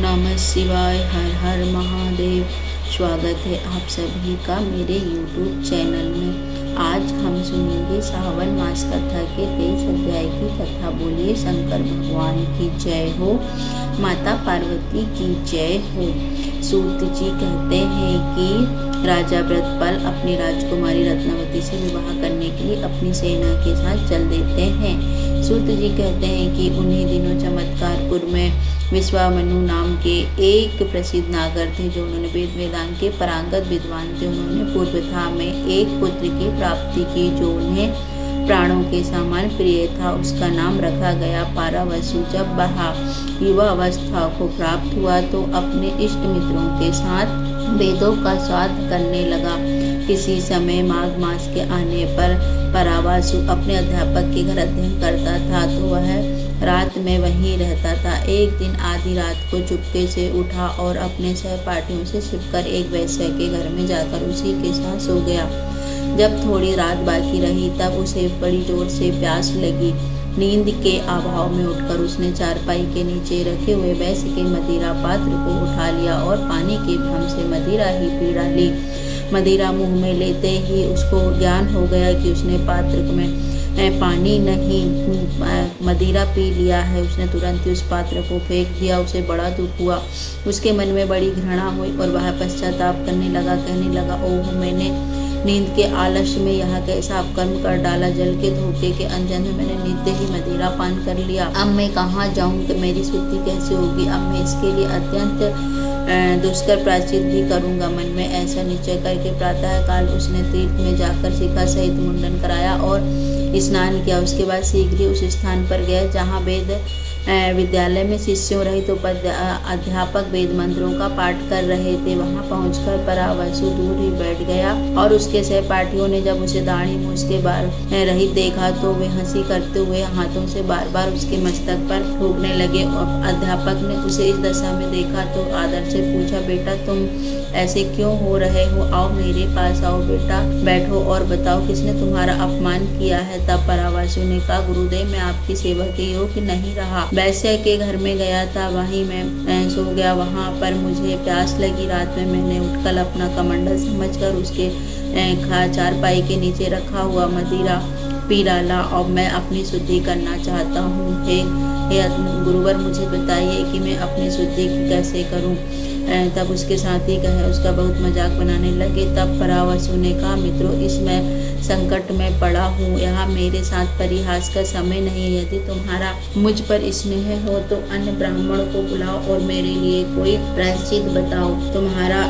नमः शिवाय। हर हर महादेव। स्वागत है आप सभी का मेरे YouTube चैनल में। आज हम सुनेंगे सावन मास कथा के 23 अध्याय की कथा। बोलिए शंकर भगवान की जय हो, माता पार्वती की जय हो। सूत जी कहते हैं कि राजा व्रतपाल अपनी राजकुमारी रत्नावती से विवाह करने के लिए अपनी सेना के साथ चल देते हैं। सूत जी कहते हैं कि उन्हीं दिनों चमत्कारपुर में विश्वामनु नाम के एक प्रसिद्ध नागर थे, जो उन्होंने वेद वेदांत के पारंगत विद्वान थे। उन्होंने पूर्वथा में एक पुत्र की प्राप्ति की, जो उन्हें प्राणों के समान प्रिय था। उसका नाम रखा गया पारावसु। जब वह युवा अवस्था को प्राप्त हुआ तो अपने इष्ट मित्रों के साथ वेदों का स्वाद करने लगा। किसी समय माघ मास के आने पर पारावसु अपने अध्यापक के घर अध्ययन करता था, तो वह रात में वहीं रहता था। एक दिन आधी रात को चुपके से उठा और अपने सहपाठियों से छिपकर एक वैश्य के घर में जाकर उसी के साथ सो गया। जब थोड़ी रात बाकी रही तब उसे बड़ी जोर से प्यास लगी। नींद के अभाव में उठकर उसने चारपाई के नीचे रखे हुए वैश्य के मदिरा पात्र को उठा लिया और पानी के भ्रम से मदिरा ही पी डाली। मदिरा मुंह में लेते ही उसको ज्ञान हो गया कि उसने पात्र में पानी नहीं मदिरा पी लिया है। उसने तुरंत ही उस पात्र को फेंक दिया। उसे बड़ा दुख हुआ। उसके मन में बड़ी घृणा हुई और वह पश्चाताप करने लगा। कहने लगा, ओह, मैंने नींद के आलस्य में यह कैसा अपकर्म कर डाला। जल के धोखे के अंजन में मैंने नित्य ही मदिरा पान कर लिया। अब मैं कहाँ जाऊँ कि मेरी शुद्धि कैसे होगी। अब मैं इसके लिए अत्यंत दुष्कर प्रायश्चित भी करूँगा। मन में ऐसा निश्चय करके प्रातः काल उसने तीर्थ में जाकर शिखा सहित मुंडन कराया और स्नान किया। उसके बाद शीघ्र ही उस स्थान पर गया जहाँ वेद विद्यालय में शिष्यों रहित अध्यापक वेद मंत्रों का पाठ कर रहे थे। वहां पहुंचकर पारावसु दूर ही बैठ गया और उसके सहपाठियों ने जब उसे दाढ़ी मूछ के बाल रहित देखा तो वे हंसी करते हुए हाथों से बार बार उसके मस्तक पर थूकने लगे। अध्यापक ने उसे इस दशा में देखा तो आदर से पूछा, बेटा तुम ऐसे क्यों हो रहे हो? आओ मेरे पास आओ बेटा, बैठो और बताओ किसने तुम्हारा अपमान किया है। तब पारावसु ने कहा, गुरुदेव, मैं आपकी सेवा के योग्य नहीं रहा। वैश्य के घर में गया था, वहीं मैं सो गया। वहां पर मुझे प्यास लगी। रात में मैंने उठकर अपना कमंडल समझकर उसके चारपाई के नीचे रखा हुआ मदिरा पी डाला और मैं अपनी शुद्धि करना चाहता हूँ। हे गुरुवर, मुझे बताइए कि मैं अपनी शुद्धि कैसे करूँ। तब उसके साथी कहे उसका बहुत मजाक बनाने लगे। तब पारावसु ने कहा, मित्रों, इसमें संकट में पड़ा हूँ। यहाँ मेरे साथ परिहास का समय नहीं है। यदि तुम्हारा मुझ पर स्नेह हो तो अन्य ब्राह्मण को बुलाओ और मेरे लिए कोई प्रायश्चित बताओ। तुम्हारा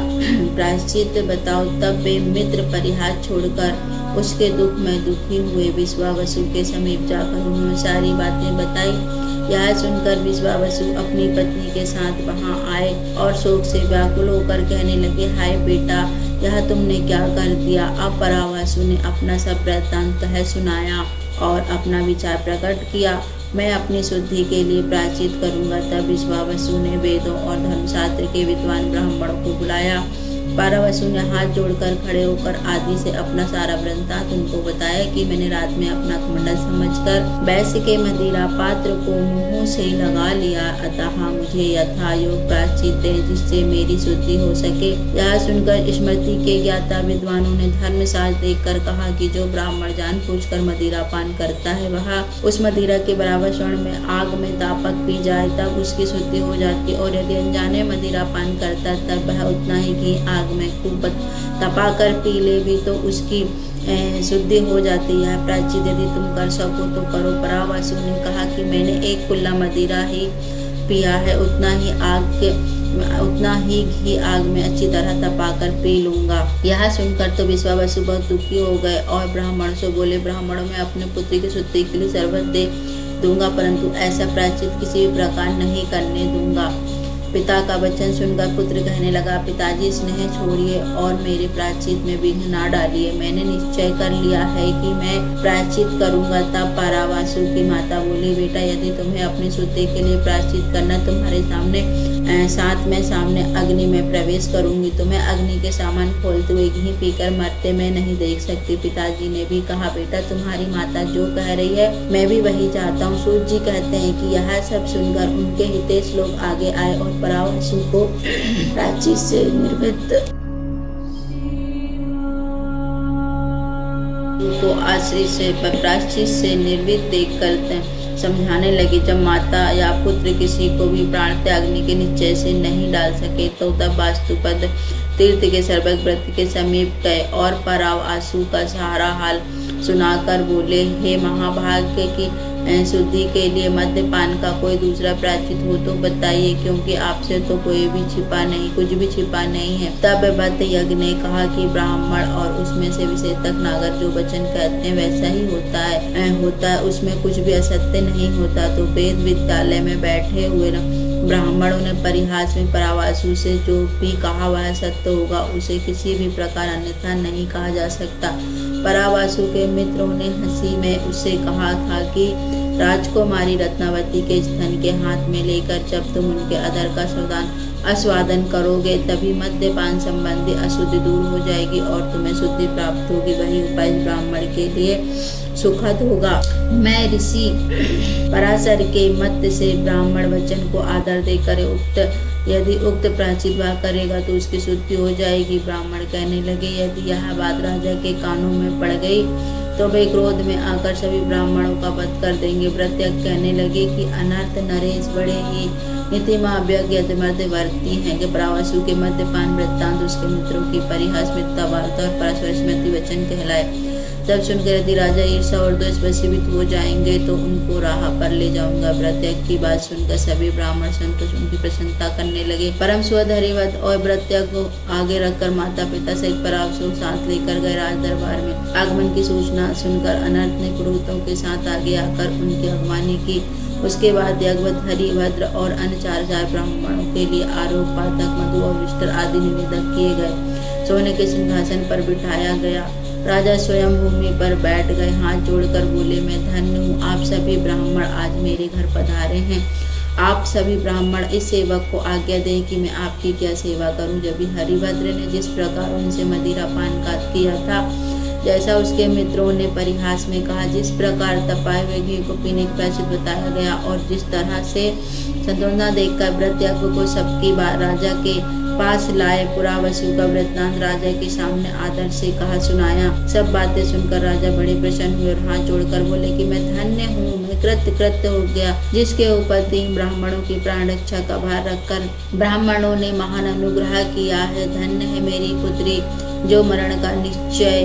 प्रायश्चित बताओ। तब वे मित्र परिहास छोड़कर उसके दुख में दुखी हुए। विश्वावसु के समीप जाकर उन्होंने सारी बातें बताई। यह सुनकर विश्वावसु अपनी पत्नी के साथ वहां आए और शोक से व्याकुल होकर कहने लगे, हाय बेटा, यह तुमने क्या कर दिया। अब पारावसु ने अपना सब वृत्तांत सुनाया और अपना विचार प्रकट किया। मैं अपनी शुद्धि के लिए प्रायश्चित करूंगा। तब विश्वावसु ने वेदों और धर्मशास्त्र के विद्वान ब्राह्मणों को बुलाया। पारावसु ने हाथ जोड़कर खड़े होकर आदि से अपना सारा वृत्तांत उनको बताया कि मैंने रात में अपना कमंडल समझकर वैश्य के मदिरा पात्र को मुंह से लगा लिया, अतः मुझे यथा योग प्रायश्चित दे जिससे मेरी शुद्धि हो सके। यह सुनकर स्मृति के ज्ञाता विद्वानों ने धर्मशास्त्र देखकर कहा कि जो ब्राह्मण जानबूझकर मदिरा पान करता है वह उस मदिरा के बराबर स्वर्ण में आग में दापक पी जाए तब उसकी शुद्धि हो जाती, और यदि अनजाने मदिरा पान करता तब वह उतना ही घी आग में खूब तपाकर पी ले भी तो उसकी शुद्धि हो जाती है। प्रायश्चित यदि तुम कर सको तो करो। पारावसु ने कहा कि मैंने एक कुल्ला मदिरा ही पिया है, उतना ही घी आग में अच्छी तरह तपाकर पी लूंगा। यह सुनकर तो विश्वावसु बहुत दुखी हो गए और ब्राह्मण से बोले, ब्राह्मणों में अपने पुत्र की शुद्धि के लिए सर्वस्व दे दूंगा, परंतु ऐसा प्रायश्चित किसी भी प्रकार नहीं करने दूंगा। पिता का वचन सुनकर पुत्र कहने लगा, पिताजी, स्नेह छोड़िए और मेरे प्रायश्चित में विघ्न ना डालिए। मैंने निश्चय कर लिया है कि मैं प्रायश्चित करूंगा। तब पारावसु की माता बोली, बेटा, यदि तुम्हें अपनी शुद्धि के लिए प्रायश्चित करना तुम्हारे सामने साथ में सामने अग्नि में प्रवेश करूंगी। तुम्हें अग्नि के सामान खोलते हुए घी पीकर मरते मैं नहीं देख सकती। पिताजी ने भी कहा, बेटा तुम्हारी माता जो कह रही है मैं भी वही चाहता हूँ। सूत जी कहते हैं कि यह सब सुनकर उनके हितेश लोग आगे आए और परावासु को प्राचीर से निर्मित को प्राचीर से निर्मित देखकर समझाने लगी। जब माता या पुत्र किसी को भी प्राण त्यागने के निश्चय से नहीं डाल सके तो तब वास्तुपद तीर्थ के सर्वज्ञ व्रत के समीप गए और परावासु का सारा हाल सुनाकर बोले, हे महाभाग्य की शुद्धि के लिए मद्यपान का कोई दूसरा प्रायश्चित हो तो बताइए, क्योंकि आपसे तो कुछ भी छिपा नहीं है। तब भक्त यज्ञ ने कहा कि ब्राह्मण और उसमें से विशेषतः नागर जो वचन कहते हैं वैसा ही होता है, उसमें कुछ भी असत्य नहीं होता। तो वेद विद्यालय में बैठे हुए ब्राह्मणों ने परिहास में परावासु से जो भी कहा वह सत्य होगा, उसे किसी भी प्रकार अन्यथा नहीं कहा जा सकता। परावासु के मित्रों ने हंसी में उससे कहा था कि राजकुमारी रत्नावती के स्तन के हाथ में लेकर जब तुम उनके अधर का आस्वादन करोगे तभी मद्यपान संबंधी अशुद्धि दूर हो जाएगी और तुम्हें शुद्धि प्राप्त होगी। वही उपाय ब्राह्मण के लिए सुखद होगा। मैं ऋषि पराशर के मत से ब्राह्मण वचन को आदर देकर यदि उक्त प्राचीन वह करेगा तो उसकी शुद्धि हो जाएगी। ब्राह्मण कहने लगे, यदि यह बात राजा के कानों में पड़ गई तो वे क्रोध में आकर सभी ब्राह्मणों का वध कर देंगे। व्रतयज्ञ कहने लगे कि अनर्थ नरेश बड़े ही नीतिमाव्यवर्ती हैं कि परावासु के मद्यपान वृत्तांत उसके मित्रों की परिहास मिथ्या वार्ता और परस्पर स्मृति वचन कहलाए। जब सुनकर यदि राजा ईर्षा और द्वेष वशीभूत हो जाएंगे तो उनको राह पर ले जाऊंगा। व्रतयज्ञ की बात सुनकर सभी ब्राह्मण संतोष उनकी प्रशंसा करने लगे। परम स्वधरिवत और व्रतयज्ञ को आगे रखकर माता पिता सहित परावासु साथ लेकर गए राज दरबार में। आगमन की सूचना सुनकर अनर्थ ने पुरोहितों के साथ आगे आकर उनकी अगवानी की। उसके बाद यज्ञवत हरिभद्र और अन्य 4 ब्राह्मणों के लिए आरोप पातक मधु और विष्टर आदि निवेदक किए गए। सोने के सिंहासन पर बिठाया गया। राजा स्वयं भूमि पर बैठ गए, हाथ जोड़कर बोले, मैं धन्य हूँ, आप सभी ब्राह्मण आज मेरे घर पधारे हैं। आप सभी ब्राह्मण इस सेवक को आज्ञा दें कि मैं आपकी क्या सेवा करूं। जब हरिभद्र ने जिस प्रकार उनसे मदिरा पान किया था, जैसा उसके मित्रों ने परिहास में कहा, जिस प्रकार तपाए हुए घी को पीने का प्रायश्चित बताया गया और जिस तरह से संतोषना देखकर व्रतयज्ञ को सबकी बात राजा के पास लाए, पुरावासु का वृत्तांत राजा के सामने आदर से कहा सुनाया। सब बातें सुनकर राजा बड़े प्रसन्न हुए और हाथ जोड़कर बोले कि मैं धन्य हूँ, मैं कृत्य हो गया, जिसके ऊपर 3 ब्राह्मणों की प्राण रक्षा का भार रखकर ब्राह्मणों ने महान अनुग्रह किया है। धन्य है मेरी पुत्री जो मरण का निश्चय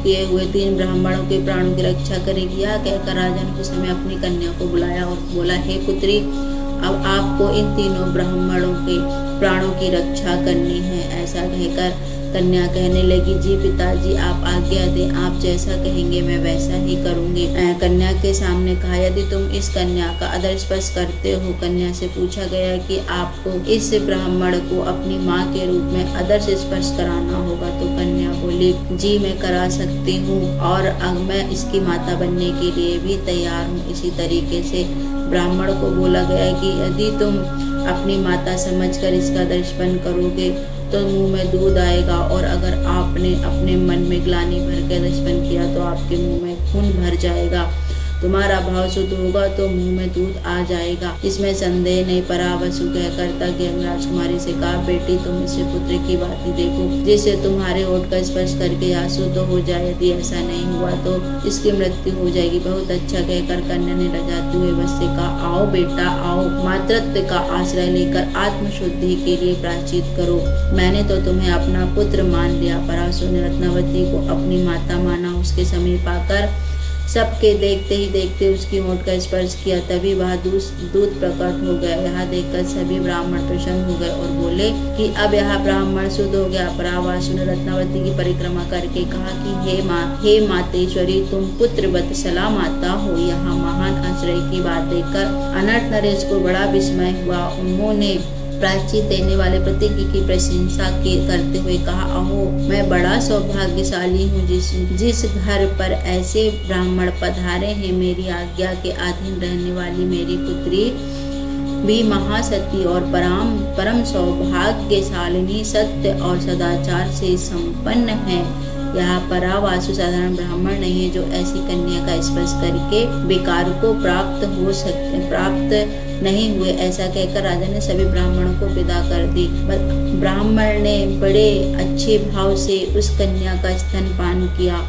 किए हुए 3 ब्राह्मणों के प्राणों की रक्षा करेगी। यह कहकर राजा ने उस समय अपनी कन्या को बुलाया और बोला, हे पुत्री, अब आपको इन 3 ब्राह्मणों के प्राणों की रक्षा करनी है। ऐसा कहकर कन्या कहने लगी, जी पिताजी आप आज्ञा दें, आप जैसा कहेंगे मैं वैसा ही करूंगी। कन्या के सामने कहा, यदि तुम इस कन्या का आदर स्पर्श करते हो। कन्या से पूछा गया कि आपको इस ब्राह्मण को अपनी माँ के रूप में आदर से स्पर्श कराना होगा। तो कन्या बोली, जी मैं करा सकती हूँ और अब मैं इसकी माता बनने के लिए भी तैयार हूँ। इसी तरीके से ब्राह्मण को बोला गया कि यदि तुम अपनी माता समझकर इसका दर्शन करोगे तो मुंह में दूध आएगा, और अगर आपने अपने मन में ग्लानि भर के दर्शन किया तो आपके मुंह में खून भर जाएगा। तुम्हारा भाव शुद्ध होगा तो मुंह में दूध आ जाएगा, इसमें संदेह नहीं। परावासु कहकर तक राजकुमारी से कहा, बेटी तुम इसे पुत्र की बात ही देखो, जिससे तुम्हारे होठ का स्पर्श करके यह शुद्ध हो जाए। यदि ऐसा नहीं हुआ तो इसकी मृत्यु हो जाएगी। बहुत अच्छा कहकर कन्या ने लजाते हुए बस से कहा, आओ बेटा आओ, मातृत्व का आश्रय लेकर आत्मशुद्धि के लिए प्रायश्चित करो। मैंने तो तुम्हें अपना पुत्र मान लिया। परावासु ने रत्नावती को अपनी माता माना। उसके समीप आकर सबके देखते ही देखते उसकी होंठ का स्पर्श किया, तभी वह दूध प्रकट हो गया। यह देखकर सभी ब्राह्मण प्रसन्न हो गए और बोले कि अब यह ब्राह्मण शुद्ध हो गया। परावासु ने रत्नावती की परिक्रमा करके कहा कि हे मातेश्वरी, तुम पुत्र वत्सला माता हो। यहाँ महान आश्रय की बात देखकर अनर्थ नरेश को बड़ा विस्मय हुआ। उन्होंने प्रायश्चित देने वाले प्रतिज्ञ की प्रशंसा करते हुए कहा, अहो मैं बड़ा सौभाग्यशाली हूँ जिस घर पर ऐसे ब्राह्मण पधारे हैं। मेरी आज्ञा के अधीन रहने वाली मेरी पुत्री भी महासती और परम सौभाग्यशालिनी, सत्य और सदाचार से संपन्न है। यह परावासु साधारण ब्राह्मण नहीं है जो ऐसी कन्या का स्पर्श करके बेकार को प्राप्त नहीं हुए। ऐसा कहकर राजा ने सभी ब्राह्मणों को विदा कर दी। ब्राह्मण ने बड़े अच्छे भाव से उस कन्या का स्तनपान किया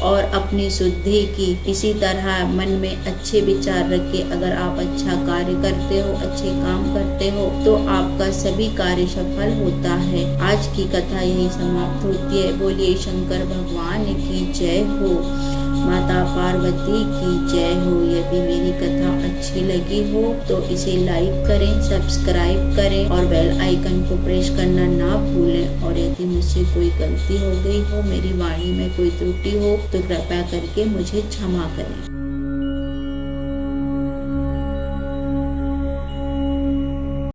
और अपनी शुद्धि की। इसी तरह मन में अच्छे विचार रखिए। अगर आप अच्छा कार्य करते हो, अच्छे काम करते हो, तो आपका सभी कार्य सफल होता है। आज की कथा यही समाप्त होती है। बोलिए शंकर भगवान की जय हो, माता पार्वती की जय हो। यदि मेरी कथा अच्छी लगी हो तो इसे लाइक करें, सब्सक्राइब करें और बेल आइकन को प्रेस करना ना भूलें। और यदि मुझसे कोई गलती हो गई हो, मेरी वाणी में कोई त्रुटि हो, तो कृपया करके मुझे क्षमा करें।